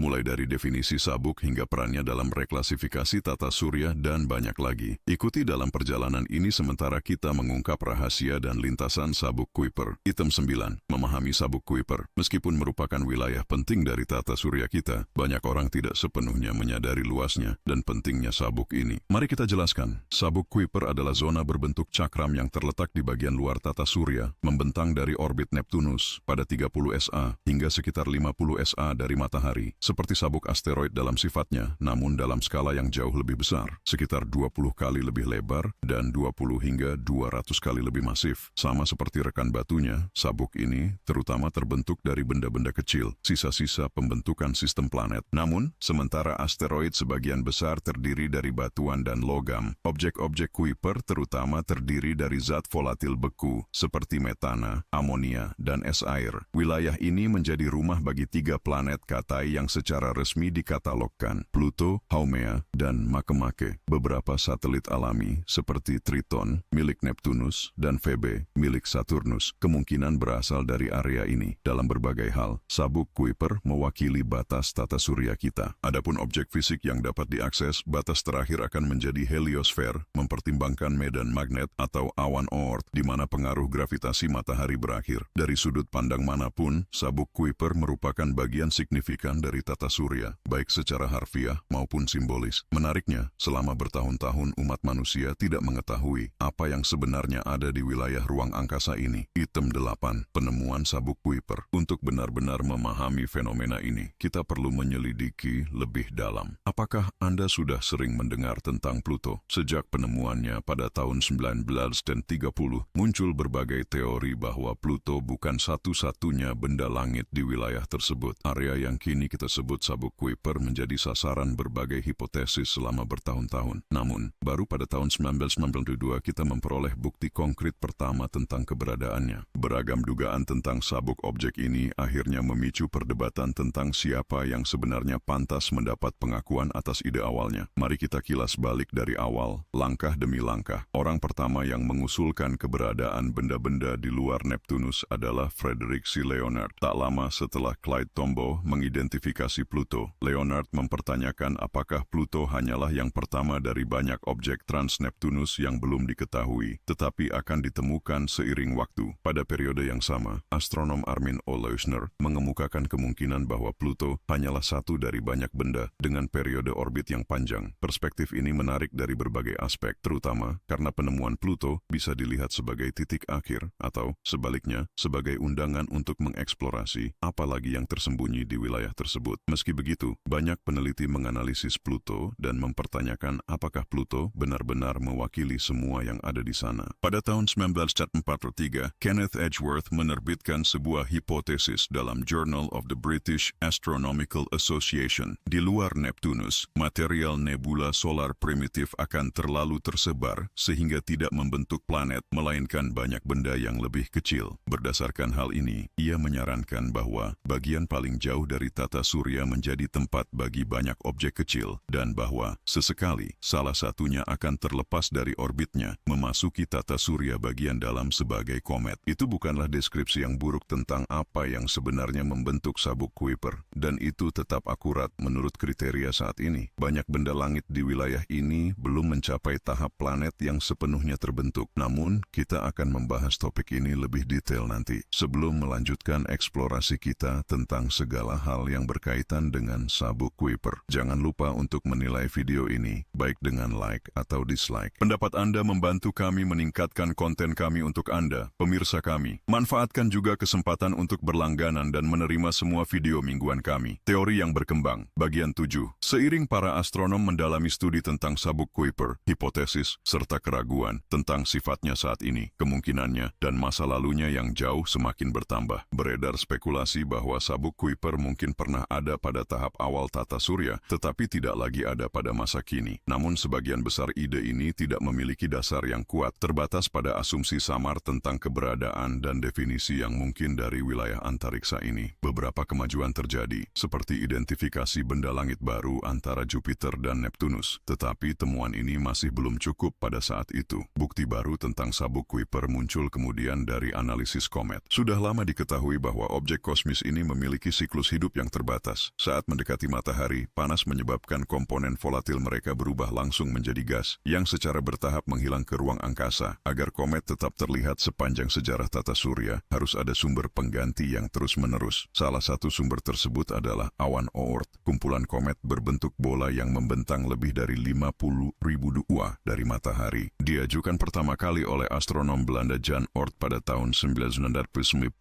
mulai dari definisi sabuk hingga perannya dalam reklasifikasi tata surya dan banyak lagi. Ikuti dalam perjalanan ini sementara kita mengungkap rahasia dan lintasan sabuk Kuiper. Item 9. Memahami sabuk Kuiper. Meskipun merupakan wilayah penting dari tata surya kita, banyak orang tidak sepenuhnya menyadari luasnya dan pentingnya sabuk ini. Mari kita jelaskan. Sabuk Kuiper adalah zona berbentuk cakram yang terletak di bagian luar tata surya, membentang dari orbit Neptunus pada 30 SA hingga sekitar 50 SA dari matahari, seperti sabuk asteroid dalam sifatnya, namun dalam skala yang jauh lebih besar, sekitar 20 kali lebih lebar dan 20 hingga 200 kali lebih masif. Sama seperti rekan batunya, sabuk ini terutama terbentuk dari benda-benda kecil, sisa-sisa pembentukan sistem planet. Namun, sementara asteroid sebagian besar terdiri dari batuan dan logam, objek-objek Kuiper terutama terdiri dari zat volatil beku, seperti metana, amonia, dan es air. Wilayah ini menjadi rumah bagi 3 planet Katai yang secara resmi dikatalogkan, Pluto, Haumea, dan Makemake. Beberapa satelit alami, seperti Triton, milik Neptunus, dan Phoebe, milik Saturnus, kemungkinan berasal dari area ini. Dalam berbagai hal, sabuk Kuiper mewakili batas tata surya kita. Adapun objek fisik yang dapat diakses, batas terakhir akan menjadi heliosfer, mempertimbangkan medan magnet atau awan Oort, di mana pengaruh gravitasi matahari berakhir. Dari sudut pandang manapun, sabuk Kuiper merupakan bagian signifikan dari tata surya, baik secara harfiah maupun simbolis. Menariknya, selama bertahun-tahun umat manusia tidak mengetahui apa yang sebenarnya ada di wilayah ruang angkasa ini. Item 8. Penemuan sabuk Kuiper. Untuk benar-benar memahami fenomena ini, kita perlu menyelidiki lebih dalam. Apakah Anda sudah sering mendengar tentang Pluto? Sejak penemuannya pada tahun 1930, muncul berbagai teori bahwa Pluto bukan satu-satunya benda langit di wilayah tersebut. Area yang kini kita sebut sabuk Kuiper menjadi sasaran berbagai hipotesis selama bertahun-tahun. Namun, baru pada tahun 1992 kita memperoleh bukti konkret pertama tentang keberadaannya. Beragam dugaan tentang sabuk objek ini akhirnya memicu perdebatan tentang siapa yang sebenarnya pantas mendapat pengakuan atas ide awalnya. Mari kita kilas balik dari awal, langkah demi langkah. Orang pertama yang mengusulkan keberadaan benda-benda di luar Neptunus adalah Frederick C. Leonard. Tak lama setelah Clyde Tombaugh mengidentifikasi Pluto, Leonard mempertanyakan apakah Pluto hanyalah yang pertama dari banyak objek trans-Neptunus yang belum diketahui, tetapi akan ditemukan seiring waktu. Pada periode yang sama, astronom Armin O. Leusner mengemukakan kemungkinan bahwa Pluto hanyalah satu dari banyak benda dengan periode orbit yang panjang. Perspektif ini menarik dari berbagai aspek, terutama karena penemuan Pluto bisa dilihat sebagai titik akhir atau sebaliknya sebagai undangan untuk mengeksplorasi apa lagi yang tersembunyi di wilayah tersebut. Meski begitu, banyak peneliti menganalisis Pluto dan mempertanyakan apakah Pluto benar-benar mewakili semua yang ada di sana. Pada tahun 1943, Kenneth Edgeworth menerbitkan sebuah hipotesis dalam Journal of the British Astronomical Association. Di luar Neptunus, material nebula solar primitif akan terlalu tersebar sehingga tidak membentuk planet, melainkan banyak benda yang lebih kecil. Berdasarkan hal ini, ia menyarankan bahwa bagian paling jauh dari tata surya menjadi tempat bagi banyak objek kecil, dan bahwa sesekali salah satunya akan terlepas dari orbitnya, memasuki tata surya bagian dalam sebagai komet. Itu bukanlah deskripsi yang buruk tentang apa yang sebenarnya membentuk sabuk Kuiper, dan itu tetap akurat menurut kriteria saat ini. Banyak benda langit di wilayah ini belum mencapai tahap planet yang sepenuhnya terbentuk. Namun, kita akan membahas topik ini lebih detail nanti. Sebelum melanjutkan eksplorasi kita tentang segala hal yang berkaitan dengan sabuk Kuiper, jangan lupa untuk menilai video ini, baik dengan like atau dislike. Pendapat Anda membantu kami meningkatkan konten kami untuk Anda, pemirsa kami. Manfaatkan juga kesempatan untuk berlangganan dan menerima semua video mingguan kami. Teori yang berkembang, bagian 7. Seiring para astronom mendalami studi tentang sabuk Kuiper, hipotesis, serta keraguan tentang sifatnya saat ini, kemungkinannya, dan masa lalunya yang jauh semakin bertambah. Beredar spekulasi bahwa sabuk Kuiper mungkin pernah ada pada tahap awal tata surya, tetapi tidak lagi ada pada masa kini. Namun sebagian besar ide ini tidak memiliki dasar yang kuat, terbatas pada asumsi samar tentang keberadaan dan definisi yang mungkin dari wilayah antariksa ini. Beberapa kemajuan terjadi, seperti identifikasi benda langit baru antara Jupiter dan Neptunus, tetapi temuan ini masih belum cukup pada saat itu. Bukti baru tentang sabuk Kuiper muncul kemudian dari analisis komet. Sudah lama diketahui bahwa objek kosmis ini memiliki siklus hidup yang terbatas, atas. Saat mendekati matahari, panas menyebabkan komponen volatil mereka berubah langsung menjadi gas, yang secara bertahap menghilang ke ruang angkasa. Agar komet tetap terlihat sepanjang sejarah tata surya, harus ada sumber pengganti yang terus-menerus. Salah satu sumber tersebut adalah awan Oort, kumpulan komet berbentuk bola yang membentang lebih dari 50.000 dua dari matahari. Diajukan pertama kali oleh astronom Belanda Jan Oort pada tahun 1990.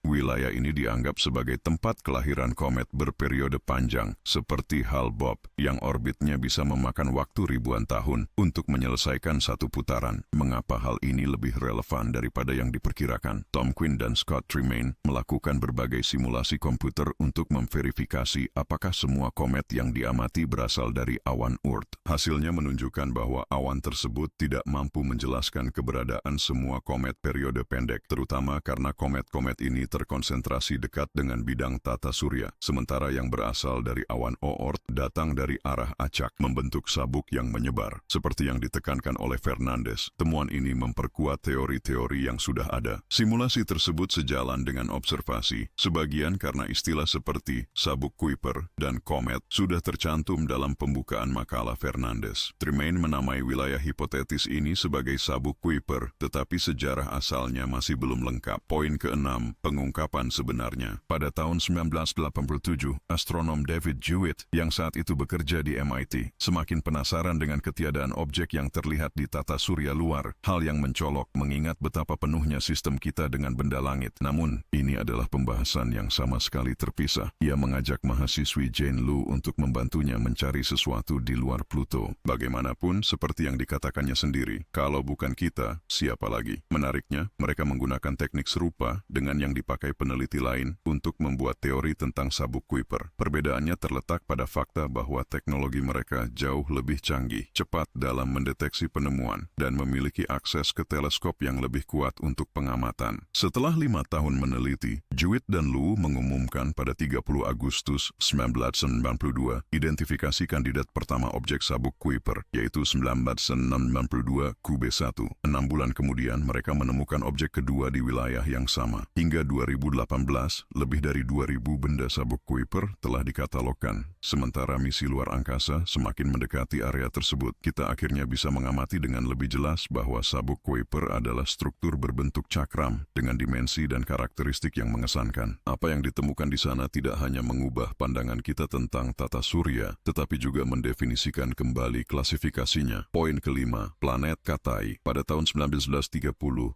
Wilayah ini dianggap sebagai tempat kelahiran komet berperiode panjang, seperti Hale-Bopp, yang orbitnya bisa memakan waktu ribuan tahun untuk menyelesaikan satu putaran. Mengapa hal ini lebih relevan daripada yang diperkirakan? Tom Quinn dan Scott Tremaine melakukan berbagai simulasi komputer untuk memverifikasi apakah semua komet yang diamati berasal dari awan Oort. Hasilnya menunjukkan bahwa awan tersebut tidak mampu menjelaskan keberadaan semua komet periode pendek, terutama karena komet-komet ini terkonsentrasi dekat dengan bidang tata surya, sementara yang berasal dari awan Oort datang dari arah acak, membentuk sabuk yang menyebar. Seperti yang ditekankan oleh Fernandes, temuan ini memperkuat teori-teori yang sudah ada. Simulasi tersebut sejalan dengan observasi, sebagian karena istilah seperti sabuk Kuiper dan komet sudah tercantum dalam pembukaan makalah Fernandes. Tremaine menamai wilayah hipotetis ini sebagai sabuk Kuiper, tetapi sejarah asalnya masih belum lengkap. Poin ke-6, pengungkapan sebenarnya. Pada tahun 1987, astronom David Jewitt yang saat itu bekerja di MIT semakin penasaran dengan ketiadaan objek yang terlihat di tata surya luar, hal yang mencolok mengingat betapa penuhnya sistem kita dengan benda langit. Namun, ini adalah pembahasan yang sama sekali terpisah. Ia mengajak mahasiswi Jane Lu untuk membantunya mencari sesuatu di luar Pluto. Bagaimanapun, seperti yang dikatakannya sendiri, kalau bukan kita, siapa lagi? Menariknya, mereka menggunakan teknik serupa dengan yang dipakai peneliti lain untuk membuat teori tentang sabuk Kuiper. Perbedaannya terletak pada fakta bahwa teknologi mereka jauh lebih canggih, cepat dalam mendeteksi penemuan, dan memiliki akses ke teleskop yang lebih kuat untuk pengamatan. Setelah 5 tahun meneliti, Jewitt dan Lu mengumumkan pada 30 Agustus 1992 identifikasi kandidat pertama objek sabuk Kuiper, yaitu 1992 QB1. 6 bulan kemudian mereka menemukan objek kedua di wilayah yang sama. Hingga 2018, lebih dari 2.000 benda sabuk Kuiper telah dikatalogkan. Sementara misi luar angkasa semakin mendekati area tersebut, kita akhirnya bisa mengamati dengan lebih jelas bahwa sabuk Kuiper adalah struktur berbentuk cakram dengan dimensi dan karakteristik yang mengesankan. Apa yang ditemukan di sana tidak hanya mengubah pandangan kita tentang tata surya, tetapi juga mendefinisikan kembali klasifikasinya. Poin kelima, planet Katai. Pada tahun 1930,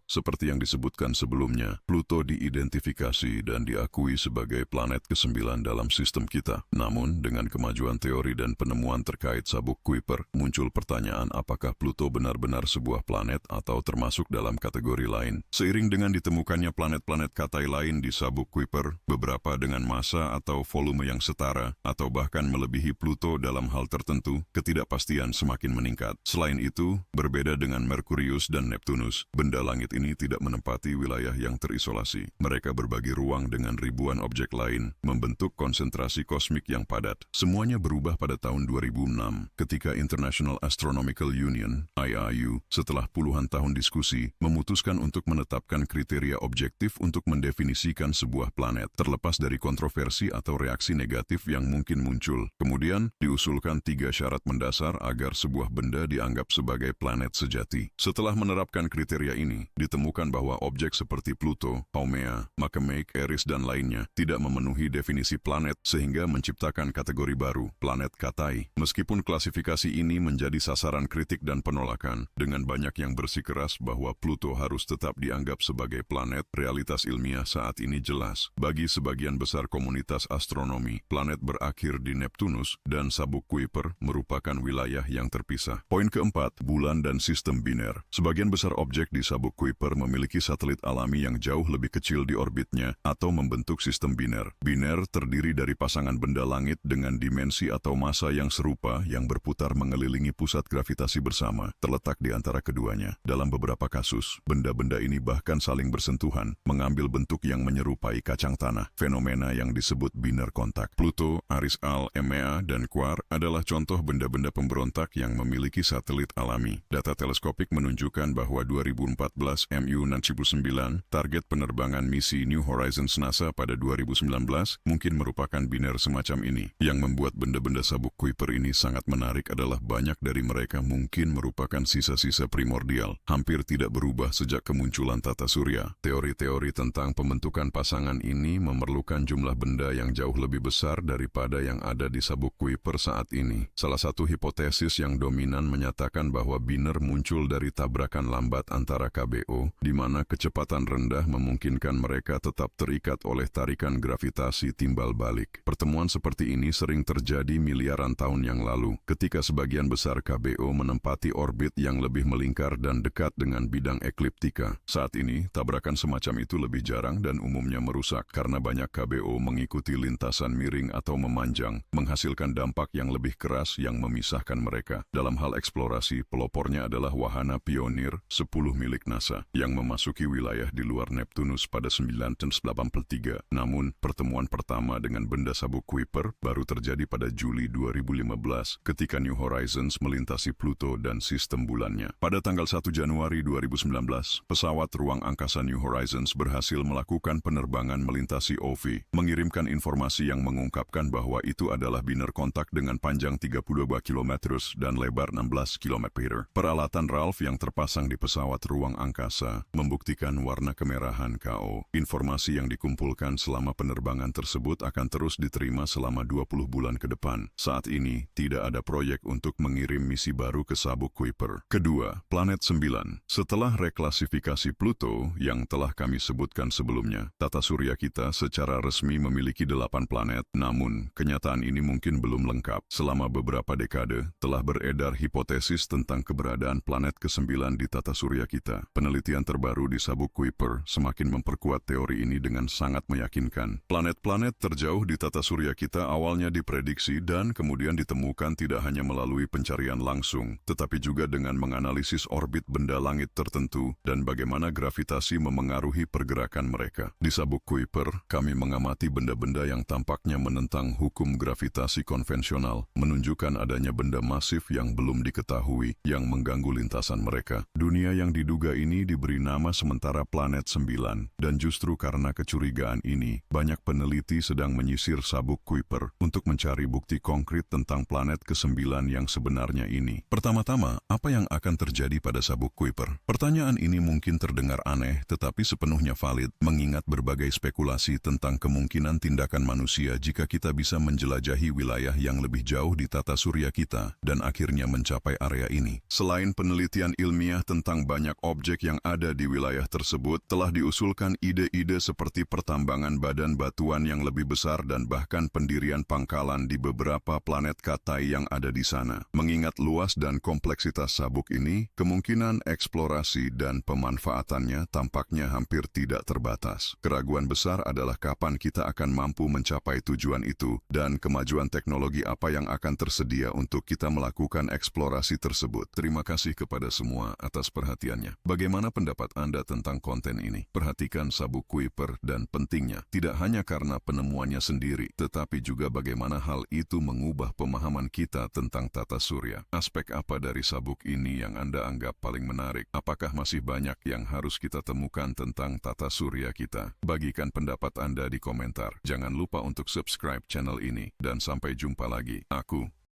seperti yang disebutkan sebelumnya, Pluto diidentifikasi dan diakui sebagai planet ke-9 dalam sistem kita. Namun, dengan kemajuan teori dan penemuan terkait sabuk Kuiper, muncul pertanyaan apakah Pluto benar-benar sebuah planet atau termasuk dalam kategori lain. Seiring dengan ditemukannya planet-planet Katai lain di sabuk Kuiper, beberapa dengan massa atau volume yang setara, atau bahkan melebihi Pluto dalam hal tertentu, ketidakpastian semakin meningkat. Selain itu, berbeda dengan Merkurius dan Neptunus, benda langit ini tidak menempati wilayah yang terisolasi. Mereka berbagi ruang dengan ribuan objek lain, membentuk konsentrasi kosmik yang padat. Semuanya berubah pada tahun 2006, ketika International Astronomical Union, IAU, setelah puluhan tahun diskusi, memutuskan untuk menetapkan kriteria objektif untuk mendefinisikan sebuah planet, terlepas dari kontroversi atau reaksi negatif yang mungkin muncul. Kemudian, diusulkan 3 syarat mendasar agar sebuah benda dianggap sebagai planet sejati. Setelah menerapkan kriteria ini, ditemukan bahwa objek seperti Pluto, Haumea, Makemake, Eris, dan lainnya tidak memenuhi definisi planet sehingga menciptakan kategori baru, planet Katai. Meskipun klasifikasi ini menjadi sasaran kritik dan penolakan, dengan banyak yang bersikeras bahwa Pluto harus tetap dianggap sebagai planet, realitas ilmiah saat ini jelas. Bagi sebagian besar komunitas astronomi, planet berakhir di Neptunus dan sabuk Kuiper merupakan wilayah yang terpisah. Poin keempat, bulan dan sistem biner. Sebagian besar objek di sabuk Kuiper memiliki satelit alami yang jauh lebih kecil di orbitnya atau membentuk sistem biner. Biner terdiri dari pasangan benda langit dengan dimensi atau massa yang serupa yang berputar mengelilingi pusat gravitasi bersama, terletak di antara keduanya. Dalam beberapa kasus, benda-benda ini bahkan saling bersentuhan, mengambil bentuk yang menyerupai kacang tanah, fenomena yang disebut biner kontak. Pluto, Aris A, Haumea, dan Quar adalah contoh benda-benda pemberontak yang memiliki satelit alami. Data teleskopik menunjukkan bahwa 2014 MU-69, target penerbangan misi New Horizons NASA pada 2019, mungkin merupakan merupakan biner semacam ini. Yang membuat benda-benda sabuk Kuiper ini sangat menarik adalah banyak dari mereka mungkin merupakan sisa-sisa primordial, hampir tidak berubah sejak kemunculan tata surya. Teori-teori tentang pembentukan pasangan ini memerlukan jumlah benda yang jauh lebih besar daripada yang ada di sabuk Kuiper saat ini. Salah satu hipotesis yang dominan menyatakan bahwa biner muncul dari tabrakan lambat antara KBO, di mana kecepatan rendah memungkinkan mereka tetap terikat oleh tarikan gravitasi timbal balik. Pertemuan seperti ini sering terjadi miliaran tahun yang lalu, ketika sebagian besar KBO menempati orbit yang lebih melingkar dan dekat dengan bidang ekliptika. Saat ini, tabrakan semacam itu lebih jarang dan umumnya merusak karena banyak KBO mengikuti lintasan miring atau memanjang, menghasilkan dampak yang lebih keras yang memisahkan mereka. Dalam hal eksplorasi, pelopornya adalah wahana Pioneer 10 milik NASA, yang memasuki wilayah di luar Neptunus pada 1983. Namun, pertemuan pertama dengan benda sabuk Kuiper baru terjadi pada Juli 2015 ketika New Horizons melintasi Pluto dan sistem bulannya. Pada tanggal 1 Januari 2019, pesawat ruang angkasa New Horizons berhasil melakukan penerbangan melintasi OV, mengirimkan informasi yang mengungkapkan bahwa itu adalah biner kontak dengan panjang 32 km dan lebar 16 km. Peralatan Ralph yang terpasang di pesawat ruang angkasa membuktikan warna kemerahan KO. Informasi yang dikumpulkan selama penerbangan tersebut akan terus diterima selama 20 bulan ke depan. Saat ini, tidak ada proyek untuk mengirim misi baru ke sabuk Kuiper. Kedua, planet 9. Setelah reklasifikasi Pluto yang telah kami sebutkan sebelumnya, tata surya kita secara resmi memiliki 8 planet, namun kenyataan ini mungkin belum lengkap. Selama beberapa dekade, telah beredar hipotesis tentang keberadaan planet ke-9 di tata surya kita. Penelitian terbaru di sabuk Kuiper semakin memperkuat teori ini dengan sangat meyakinkan. Planet-planet terjauh di tata surya kita awalnya diprediksi dan kemudian ditemukan tidak hanya melalui pencarian langsung, tetapi juga dengan menganalisis orbit benda langit tertentu dan bagaimana gravitasi memengaruhi pergerakan mereka. Di sabuk Kuiper, kami mengamati benda-benda yang tampaknya menentang hukum gravitasi konvensional, menunjukkan adanya benda masif yang belum diketahui yang mengganggu lintasan mereka. Dunia yang diduga ini diberi nama sementara planet 9, dan justru karena kecurigaan ini, banyak peneliti sedang menyisir sabuk Kuiper untuk mencari bukti konkret tentang planet ke-9 yang sebenarnya ini. Pertama-tama, apa yang akan terjadi pada sabuk Kuiper? Pertanyaan ini mungkin terdengar aneh, tetapi sepenuhnya valid, mengingat berbagai spekulasi tentang kemungkinan tindakan manusia jika kita bisa menjelajahi wilayah yang lebih jauh di tata surya kita, dan akhirnya mencapai area ini. Selain penelitian ilmiah tentang banyak objek yang ada di wilayah tersebut, telah diusulkan ide-ide seperti pertambangan badan batuan yang lebih besar dan bahkan pendirian pangkalan di beberapa planet Katai yang ada di sana. Mengingat luas dan kompleksitas sabuk ini, kemungkinan eksplorasi dan pemanfaatannya tampaknya hampir tidak terbatas. Keraguan besar adalah kapan kita akan mampu mencapai tujuan itu, dan kemajuan teknologi apa yang akan tersedia untuk kita melakukan eksplorasi tersebut. Terima kasih kepada semua atas perhatiannya. Bagaimana pendapat Anda tentang konten ini? Perhatikan sabuk Kuiper dan pentingnya, tidak hanya karena penemuannya sendiri, tetapi juga bagaimana hal itu mengubah pemahaman kita tentang tata surya. Aspek apa dari sabuk ini yang Anda anggap paling menarik? Apakah masih banyak yang harus kita temukan tentang tata surya kita? Bagikan pendapat Anda di komentar. Jangan lupa untuk subscribe channel ini, dan sampai jumpa lagi. Aku